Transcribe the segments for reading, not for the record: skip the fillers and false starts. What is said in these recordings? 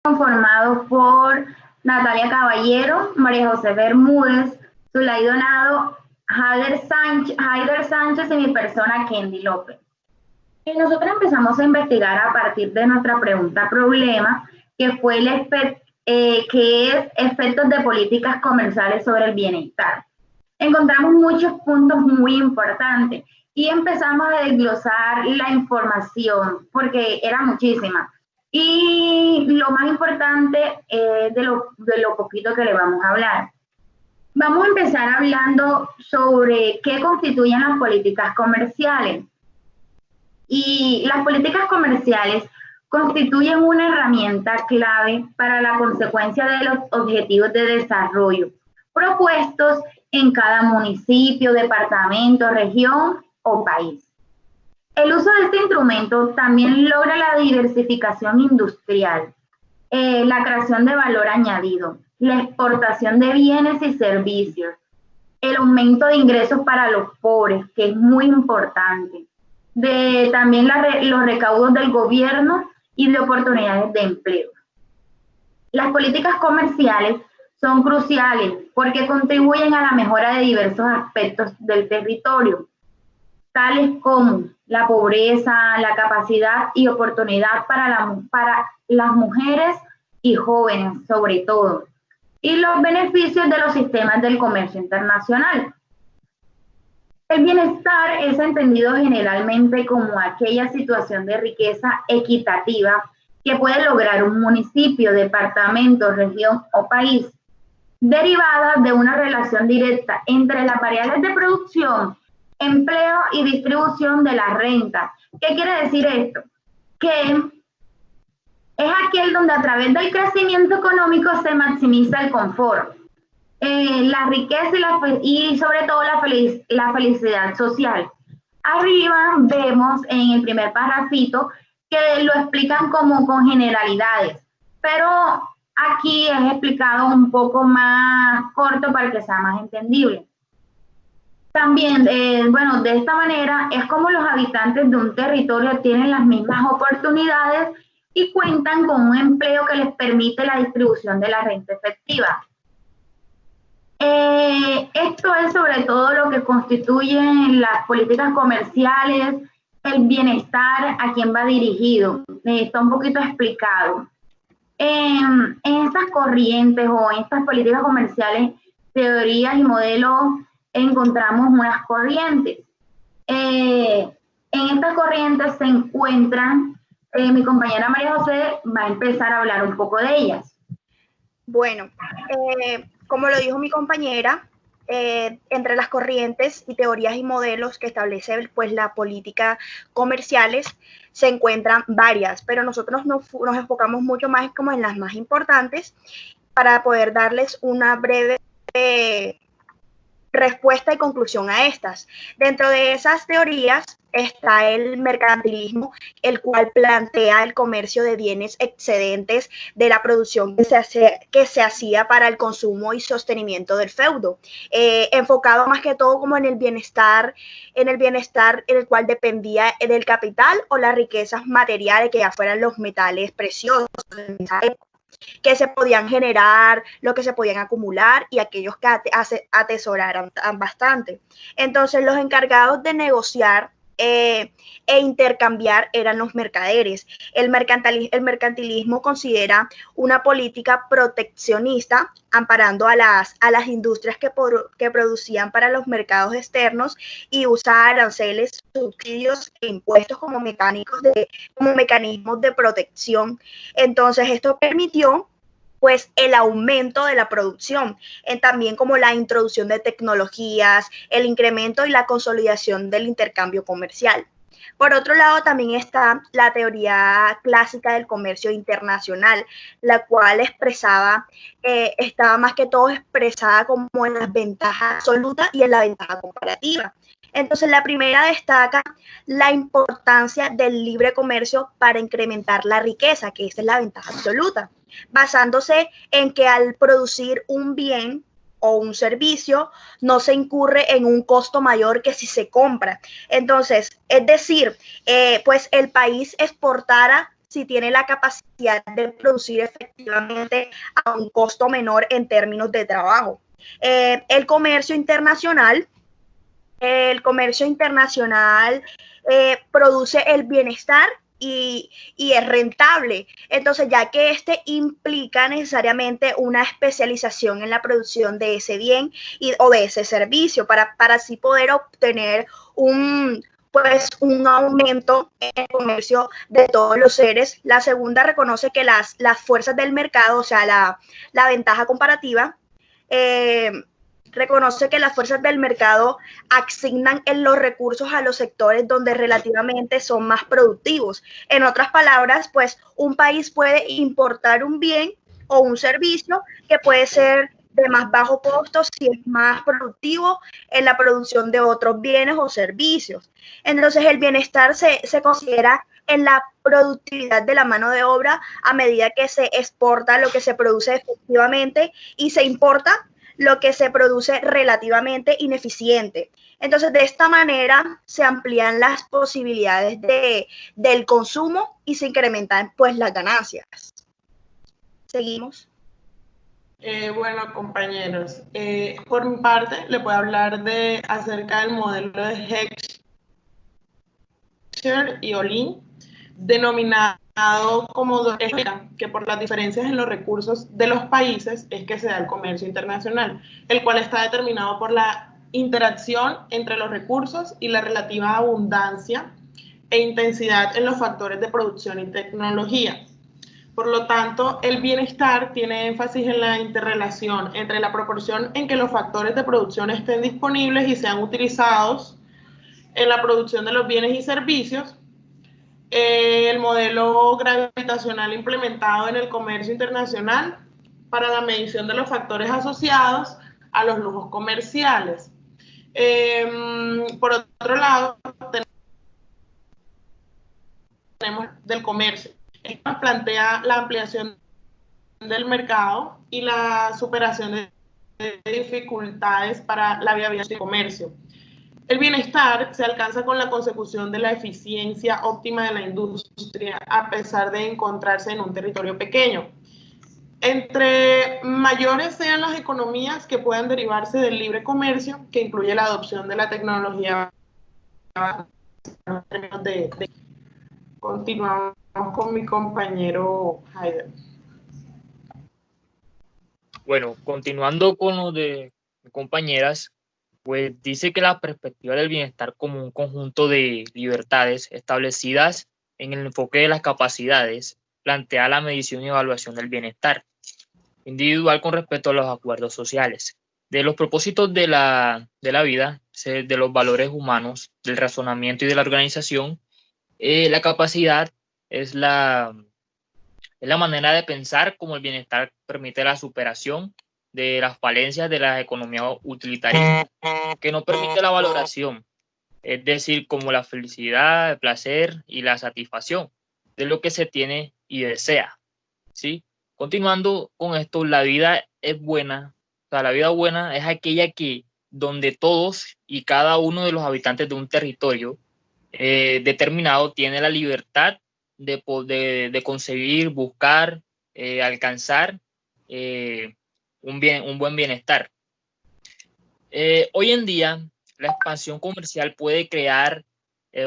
conformado por Natalia Caballero, María José Bermúdez, Zulay Donado, Haider Sánchez y mi persona Kendi López. Y nosotros empezamos a investigar a partir de nuestra pregunta problema, que fue que es efectos de políticas comerciales sobre el bienestar. Encontramos muchos puntos muy importantes y empezamos a desglosar la información porque era muchísima. Y lo más importante de lo poquito que le vamos a hablar. Vamos a empezar hablando sobre qué constituyen las políticas comerciales. Y las políticas comerciales constituyen una herramienta clave para la consecuencia de los objetivos de desarrollo propuestos en cada municipio, departamento, región o país. El uso de este instrumento también logra la diversificación industrial, la creación de valor añadido, la exportación de bienes y servicios, el aumento de ingresos para los pobres, que es muy importante, también los recaudos del gobierno y de oportunidades de empleo. Las políticas comerciales son cruciales porque contribuyen a la mejora de diversos aspectos del territorio, tales como la pobreza, la capacidad y oportunidad para las mujeres y jóvenes, sobre todo, y los beneficios de los sistemas del comercio internacional. El bienestar es entendido generalmente como aquella situación de riqueza equitativa que puede lograr un municipio, departamento, región o país, derivada de una relación directa entre las variables de producción, empleo y distribución de la renta. ¿Qué quiere decir esto? Que es aquel donde a través del crecimiento económico se maximiza el confort, la riqueza y sobre todo la felicidad social. Arriba vemos en el primer parrafito que lo explican como con generalidades, pero aquí es explicado un poco más corto para que sea más entendible. También, de esta manera es como los habitantes de un territorio tienen las mismas oportunidades y cuentan con un empleo que les permite la distribución de la renta efectiva. Esto es sobre todo lo que constituyen las políticas comerciales, el bienestar, a quién va dirigido. Está un poquito explicado. En estas corrientes o en estas políticas comerciales, teorías y modelos, encontramos unas corrientes. En estas corrientes se encuentran, mi compañera María José va a empezar a hablar un poco de ellas. Bueno, como lo dijo mi compañera, entre las corrientes y teorías y modelos que establece pues la política comerciales se encuentran varias, pero nosotros nos enfocamos mucho más como en las más importantes para poder darles una breve respuesta y conclusión a estas. Dentro de esas teorías está el mercantilismo, el cual plantea el comercio de bienes excedentes de la producción que se hacía para el consumo y sostenimiento del feudo, enfocado más que todo como en el bienestar en el cual dependía del capital o las riquezas materiales, que ya fueran los metales preciosos que se podían generar, lo que se podían acumular y aquellos que atesoraran bastante. Entonces, los encargados de negociar e intercambiar eran los mercaderes. El mercantilismo considera una política proteccionista amparando a las industrias que producían para los mercados externos y usa aranceles, subsidios e impuestos como mecanismos de protección. Entonces, esto permitió pues el aumento de la producción, también como la introducción de tecnologías, el incremento y la consolidación del intercambio comercial. Por otro lado, también está la teoría clásica del comercio internacional, la cual estaba más que todo expresada como en las ventajas absolutas y en la ventaja comparativa. Entonces, la primera destaca la importancia del libre comercio para incrementar la riqueza, que esa es la ventaja absoluta, basándose en que al producir un bien o un servicio no se incurre en un costo mayor que si se compra. Entonces, es decir, pues el país exportara si tiene la capacidad de producir efectivamente a un costo menor en términos de trabajo. El comercio internacional produce el bienestar y es rentable. Entonces, ya que este implica necesariamente una especialización en la producción de ese bien o de ese servicio para así poder obtener un aumento en el comercio de todos los seres. La segunda reconoce que las fuerzas del mercado, o sea, la ventaja comparativa, reconoce que las fuerzas del mercado asignan en los recursos a los sectores donde relativamente son más productivos. En otras palabras, pues un país puede importar un bien o un servicio que puede ser de más bajo costo si es más productivo en la producción de otros bienes o servicios. Entonces, el bienestar se considera en la productividad de la mano de obra a medida que se exporta lo que se produce efectivamente y se importa lo que se produce relativamente ineficiente. Entonces, de esta manera se amplían las posibilidades del consumo y se incrementan pues las ganancias. Seguimos. Bueno, compañeros, por mi parte le puedo hablar acerca del modelo de Heckscher y Olin, denominado como que por las diferencias en los recursos de los países es que se da el comercio internacional, el cual está determinado por la interacción entre los recursos y la relativa abundancia e intensidad en los factores de producción y tecnología. Por lo tanto, el bienestar tiene énfasis en la interrelación entre la proporción en que los factores de producción estén disponibles y sean utilizados en la producción de los bienes y servicios. El modelo gravitacional implementado en el comercio internacional para la medición de los factores asociados a los lujos comerciales. Por otro lado, tenemos del comercio. Esto plantea la ampliación del mercado y la superación de dificultades para la viabilidad del comercio. El bienestar se alcanza con la consecución de la eficiencia óptima de la industria, a pesar de encontrarse en un territorio pequeño. Entre mayores sean las economías que puedan derivarse del libre comercio, que incluye la adopción de la tecnología. Continuamos con mi compañero Haider. Bueno, continuando con lo de compañeras, pues dice que la perspectiva del bienestar como un conjunto de libertades establecidas en el enfoque de las capacidades plantea la medición y evaluación del bienestar individual con respecto a los acuerdos sociales, de los propósitos de la vida, de los valores humanos, del razonamiento y de la organización. La capacidad es la manera de pensar como el bienestar permite la superación de las falencias de la economía utilitarista, que no permite la valoración, es decir, como la felicidad, el placer y la satisfacción de lo que se tiene y desea, ¿sí? Continuando con esto, la vida es buena, o sea, la vida buena es aquella que donde todos y cada uno de los habitantes de un territorio determinado tiene la libertad de concebir, buscar, alcanzar un buen bienestar. Hoy en día, la expansión comercial puede crear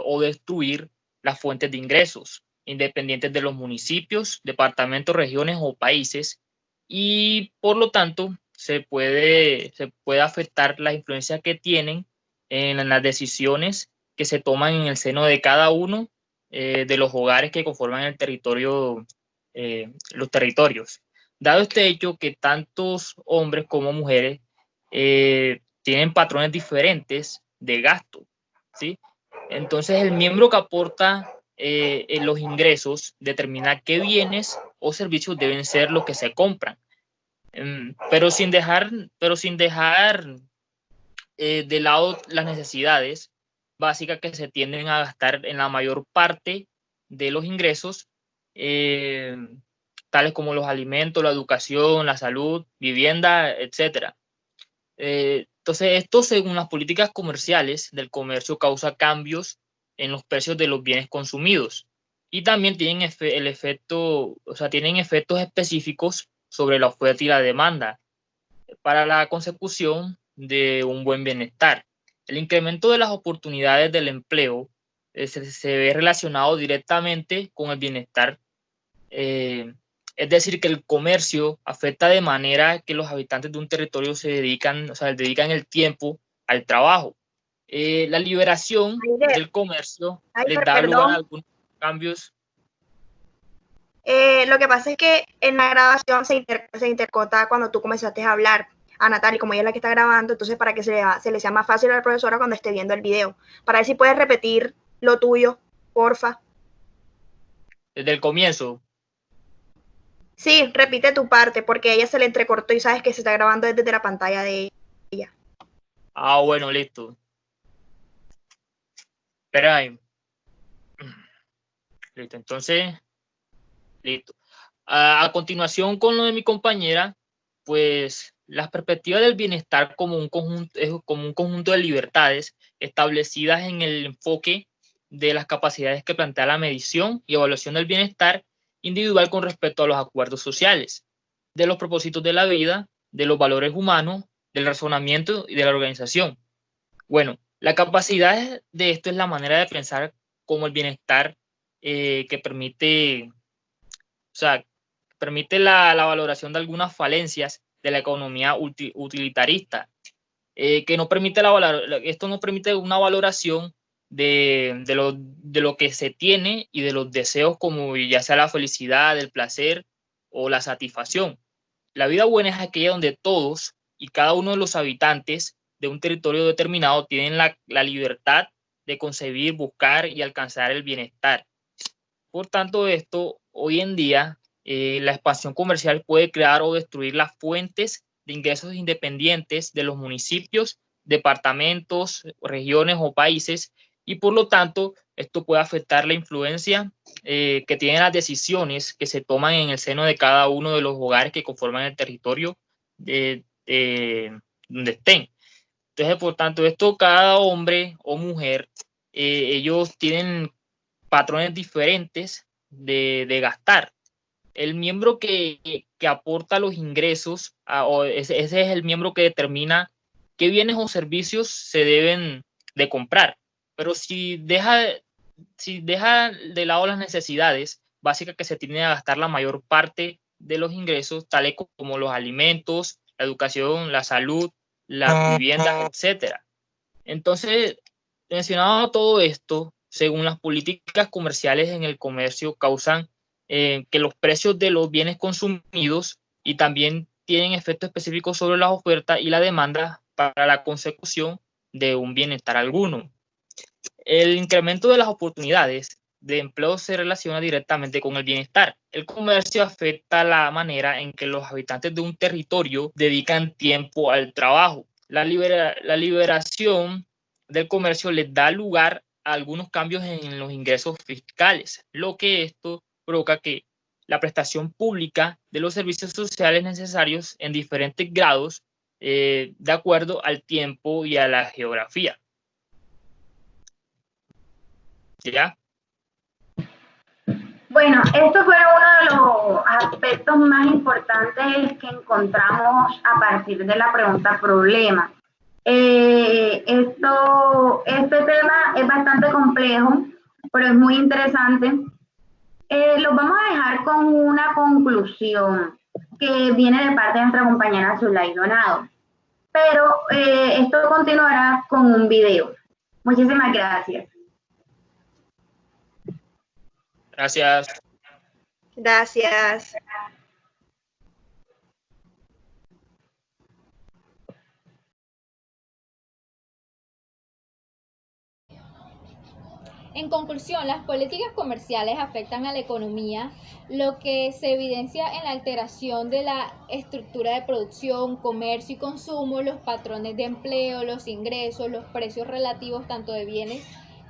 o destruir las fuentes de ingresos, independientes de los municipios, departamentos, regiones o países, y por lo tanto se puede afectar la influencia que tienen en las decisiones que se toman en el seno de cada uno de los hogares que conforman el territorio, los territorios. Dado este hecho que tantos hombres como mujeres tienen patrones diferentes de gasto, ¿sí? Entonces el miembro que aporta en los ingresos determina qué bienes o servicios deben ser los que se compran, pero sin dejar de lado las necesidades básicas que se tienden a gastar en la mayor parte de los ingresos, tales como los alimentos, la educación, la salud, vivienda, etc. Entonces, esto según las políticas comerciales del comercio causa cambios en los precios de los bienes consumidos. y también tienen tienen efectos específicos sobre la oferta y la demanda para la consecución de un buen bienestar. El incremento de las oportunidades del empleo se ve relacionado directamente con el bienestar. Es decir, que el comercio afecta de manera que los habitantes de un territorio dedican el tiempo al trabajo. La liberación del comercio les da lugar a algunos cambios. Lo que pasa es que en la grabación se intercorta cuando tú comenzaste a hablar a Natalie, como ella es la que está grabando, entonces para que se le sea más fácil a la profesora cuando esté viendo el video. Para ver si puedes repetir lo tuyo, porfa. Desde el comienzo. Sí, repite tu parte, porque a ella se le entrecortó y sabes que se está grabando desde la pantalla de ella. Ah, bueno, listo. Espera ahí. Listo, entonces, listo. A continuación con lo de mi compañera, pues las perspectivas del bienestar como un conjunto de libertades establecidas en el enfoque de las capacidades que plantea la medición y evaluación del bienestar individual con respecto a los acuerdos sociales, de los propósitos de la vida, de los valores humanos, del razonamiento y de la organización. Bueno, la capacidad de esto es la manera de pensar como el bienestar que permite la valoración de algunas falencias de la economía utilitarista, que no permite esto no permite una valoración de lo que se tiene y de los deseos, como ya sea la felicidad, el placer o la satisfacción. La vida buena es aquella donde todos y cada uno de los habitantes de un territorio determinado tienen la libertad de concebir, buscar y alcanzar el bienestar. Por tanto, hoy en día, la expansión comercial puede crear o destruir las fuentes de ingresos independientes de los municipios, departamentos, regiones o países, y por lo tanto, esto puede afectar la influencia que tienen las decisiones que se toman en el seno de cada uno de los hogares que conforman el territorio donde estén. Entonces, por tanto, cada hombre o mujer, ellos tienen patrones diferentes de gastar. El miembro que aporta los ingresos, ese es el miembro que determina qué bienes o servicios se deben de comprar. Pero si deja de lado las necesidades básicas que se tienen a gastar la mayor parte de los ingresos, tales como los alimentos, la educación, la salud, las viviendas, etcétera. Entonces, mencionado todo esto, según las políticas comerciales en el comercio, causan que los precios de los bienes consumidos y también tienen efectos específicos sobre la oferta y la demanda para la consecución de un bienestar alguno. El incremento de las oportunidades de empleo se relaciona directamente con el bienestar. El comercio afecta la manera en que los habitantes de un territorio dedican tiempo al trabajo. La liberación del comercio les da lugar a algunos cambios en los ingresos fiscales, lo que esto provoca que la prestación pública de los servicios sociales necesarios en diferentes grados de acuerdo al tiempo y a la geografía. ¿Ya? Bueno, estos fueron uno de los aspectos más importantes que encontramos a partir de la pregunta problema. Este tema es bastante complejo, pero es muy interesante. Los vamos a dejar con una conclusión que viene de parte de nuestra compañera Zulay Donado. Pero esto continuará con un video. Muchísimas gracias. Gracias. Gracias. En conclusión, las políticas comerciales afectan a la economía, lo que se evidencia en la alteración de la estructura de producción, comercio y consumo, los patrones de empleo, los ingresos, los precios relativos tanto de bienes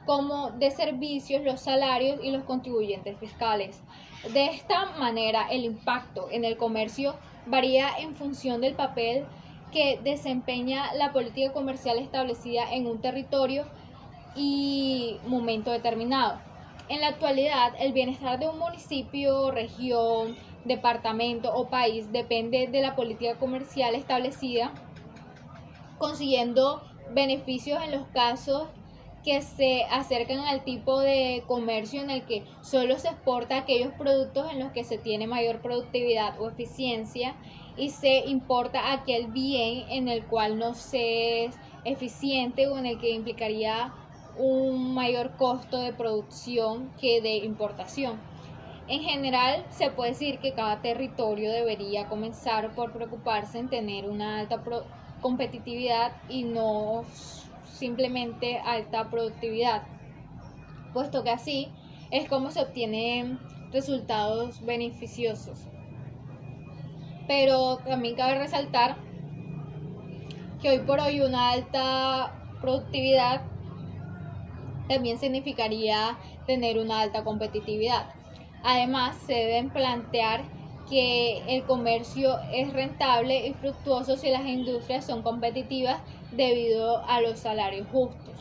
como de servicios, los salarios y los contribuyentes fiscales. De esta manera, el impacto en el comercio varía en función del papel que desempeña la política comercial establecida en un territorio y momento determinado. En la actualidad, el bienestar de un municipio, región, departamento o país depende de la política comercial establecida, consiguiendo beneficios en los casos que se acercan al tipo de comercio en el que solo se exporta aquellos productos en los que se tiene mayor productividad o eficiencia y se importa aquel bien en el cual no se es eficiente o en el que implicaría un mayor costo de producción que de importación. En general, se puede decir que cada territorio debería comenzar por preocuparse en tener una alta competitividad y no simplemente alta productividad, puesto que así es como se obtienen resultados beneficiosos. Pero también cabe resaltar que hoy por hoy una alta productividad también significaría tener una alta competitividad. Además, se deben plantear que el comercio es rentable y fructuoso si las industrias son competitivas debido a los salarios justos.